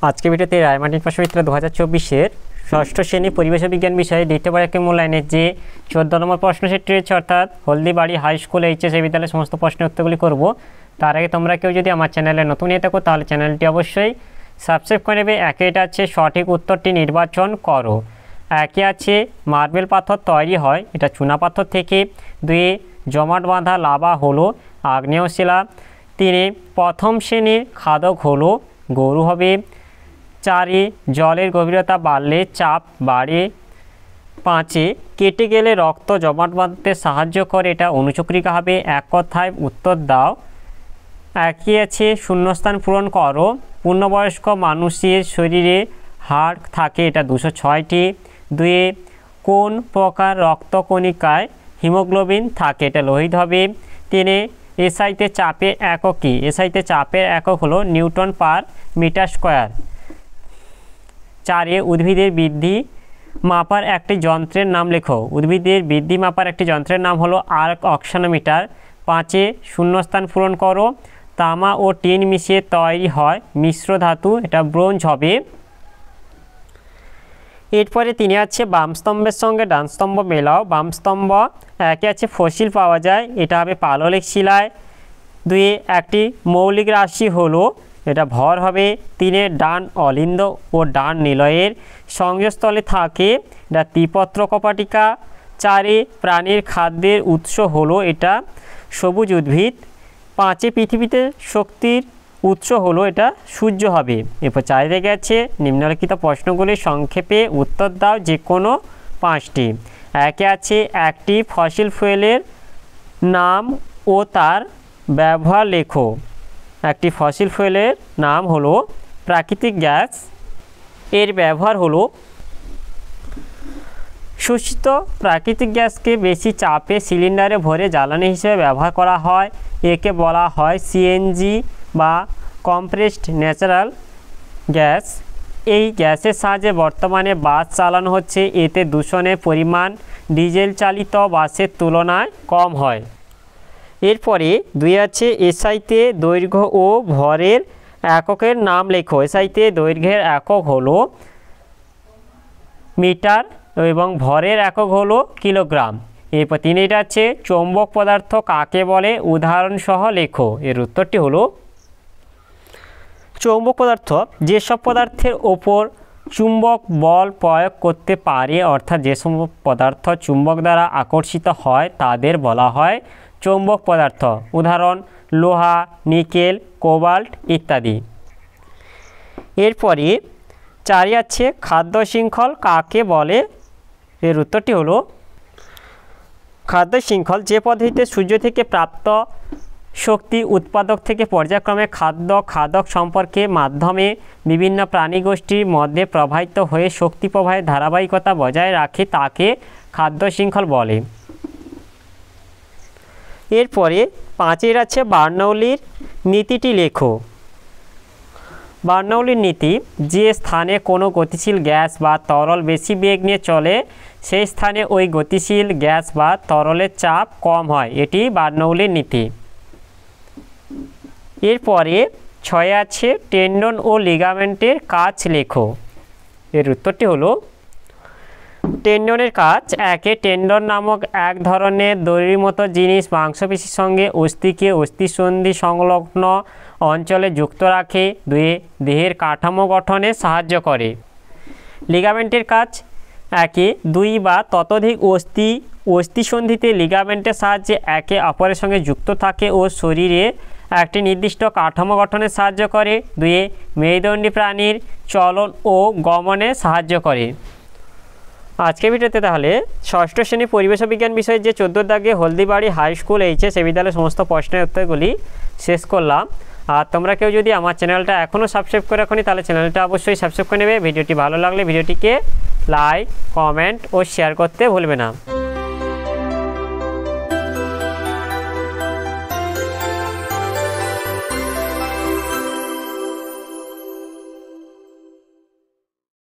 আজকে ভিডিওতে রায়মার্টিন প্রশ্নবিচিত্র 2024-এর ষষ্ঠ শ্রেণী পরিবেশ বিজ্ঞান বিষয়ে দ্বিতীয় পরীক্ষা মূল্যায়নের যে 14 নম্বর প্রশ্ন সেটটি রয়েছে, অর্থাৎ হলদিবাড়ি হাই স্কুল এইচএস বিদ্যালয়ের সমস্ত প্রশ্নের উত্তরগুলি করব। তার আগে তোমরা কেউ যদি আমার চ্যানেলে নতুন হয়ে থাকো তাহলে চ্যানেলটি অবশ্যই সাবস্ক্রাইব করে নেবে। একে এটা আছে সঠিক উত্তরটি নির্বাচন করো। একে আছে মার্বেল পাথর তৈরি হয়, এটা চুনা পাথর থেকে। 2 জমাট বাঁধা লাভা হলো আগ্নেয় শিলা। 3 প্রথম শ্রেণীর খাদক হলো গরু হবে। 4 জলের গভীরতা বাড়লে চাপ বাড়ে। 5 কেটে গেলে রক্ত জমাট বাঁধতে সাহায্য করে, এটা অনুচক্রিকা হবে। এক কথায় উত্তর দাও। একই আছে শূন্যস্থান পূরণ করো। পূর্ণবয়স্ক মানুষের শরীরে হাড় থাকে, এটা 206টি। 2 কোন প্রকার রক্তকণিকায় হিমোগ্লোবিন থাকে, এটা লোহিত হবে। 3 এসআইতে চাপের একক কি? এসআইতে চাপের একক হলো নিউটন পার মিটার স্কোয়ার। 4 উদ্ভিদের বৃদ্ধি মাপার একটি যন্ত্রের নাম লেখো। উদ্ভিদের বৃদ্ধি মাপার একটি যন্ত্রের নাম হলো আর্ক অক্সানোমিটার। 5 শূন্যস্থান পূরণ করো। তামা ও টিন মিশিয়ে তৈরি হয় মিশ্র ধাতু, এটা ব্রোঞ্জ হবে। এরপরে 3 আছে বাম স্তম্ভের সঙ্গে ডান স্তম্ভ মেলাও। বাম স্তম্ভ একে আছে ফসিল পাওয়া যায়, এটা হবে পাললিক শিলায়। 2 একটি মৌলিক রাশি হলো, এটা ভর হবে। 3 ডান অলিন্দ ও ডান নিলয়ের সংযোগস্থলে থাকে, এটা ত্রিপত্র কপাটিকা। 4 প্রাণীর খাদ্যের উৎস হলো, এটা সবুজ উদ্ভিদ। 5 পৃথিবীতে শক্তির উৎস হলো, এটা সূর্য হবে। এরপর 4 গেছে নিম্নলিখিত প্রশ্নগুলি সংক্ষেপে উত্তর দাও, যে কোনো 5টি। একে আছে একটি ফসিল ফুয়েলের নাম ও তার ব্যবহার লেখো। একটি ফসিল ফুয়েলের নাম হলো প্রাকৃতিক গ্যাস। এর ব্যবহার হলো শোষিত প্রাকৃতিক গ্যাসকে বেশি চাপে সিলিন্ডারে ভরে জ্বালানি হিসেবে ব্যবহার করা হয়। একে বলা হয় সিএনজি বা কম্প্রেসড ন্যাচারাল গ্যাস। এই গ্যাসের সাহায্যে বর্তমানে বাস চালানো হচ্ছে, এতে দূষণের পরিমাণ ডিজেল চালিত বাসের তুলনায় কম হয়। এরপরে 2 আছে এসআইতে দৈর্ঘ্য ও ভরের এককের নাম লেখো। এসআইতে দৈর্ঘ্যের একক হলো মিটার এবং ভরের একক হলো কিলোগ্রাম। এরপর 3 আছে চৌম্বক পদার্থ কাকে বলে, উদাহরণ সহ লেখো। এর উত্তরটি হলো চৌম্বক পদার্থ যেসব পদার্থের ওপর চুম্বক বল প্রয়োগ করতে পারে, অর্থাৎ যেসব পদার্থ চুম্বক দ্বারা আকর্ষিত হয় তাদের বলা হয় চৌম্বক পদার্থ। উদাহরণ লোহা, নিকেল, কোবাল্ট ইত্যাদি। এরপরে 4 আছে খাদ্য শৃঙ্খল কাকে বলে। এর উত্তরটি হলো খাদ্য শৃঙ্খল যে পদ্ধতিতে সূর্য থেকে প্রাপ্ত শক্তি উৎপাদক থেকে পর্যায়ক্রমে খাদক সম্পর্কের মাধ্যমে বিভিন্ন প্রাণীগোষ্ঠীর মধ্যে প্রবাহিত হয়ে শক্তি প্রবাহের ধারাবাহিকতা বজায় রাখে, তাকে খাদ্য শৃঙ্খল বলে। এরপরে 5 আছে বার্নৌলির নীতিটি লেখো। বার্নৌলির নীতি, যে স্থানে কোনো গতিশীল গ্যাস বা তরল বেশি বেগ নিয়ে চলে সেই স্থানে ওই গতিশীল গ্যাস বা তরলের চাপ কম হয়, এটি বার্নৌলির নীতি। এরপরে 6 আছে টেন্ডন ও লিগামেন্টের কাজ লেখো। এর উত্তরটি হলো টেন্ডনের কাজ। 1 টেন্ডন নামক এক ধরনের দড়ির মতো জিনিস মাংসপেশির সঙ্গে অস্থিকে অস্থিসন্ধি সংলগ্ন অঞ্চলে যুক্ত রাখে। 2 দেহের কাঠামো গঠনে সাহায্য করে। লিগামেন্টের কাজ 1 2 বা ততোধিক অস্থিসন্ধিতে লিগামেন্টের সাহায্যে একে অপরের সঙ্গে যুক্ত থাকে ও শরীরে একটি নির্দিষ্ট কাঠামো গঠনে সাহায্য করে। 2 মেরুদণ্ডী প্রাণীর চলন ও গমনে সাহায্য করে। আজকের ভিডিওতে তাহলে ষষ্ঠ শ্রেণী পরিবেশ বিজ্ঞান বিষয়ে যে 14 দাগে হলদিবাড়ি হাই স্কুল এইচএস বিদ্যালয়ের সমস্ত প্রশ্নের উত্তরগুলি শেষ করলাম। আর তোমরা কেউ যদি আমার চ্যানেলটা এখনও সাবস্ক্রাইব করে রাখোনি তাহলে চ্যানেলটা অবশ্যই সাবস্ক্রাইব করে নেবে। ভিডিওটি ভালো লাগলে ভিডিওটিকে লাইক, কমেন্ট ও শেয়ার করতে ভুলবে না।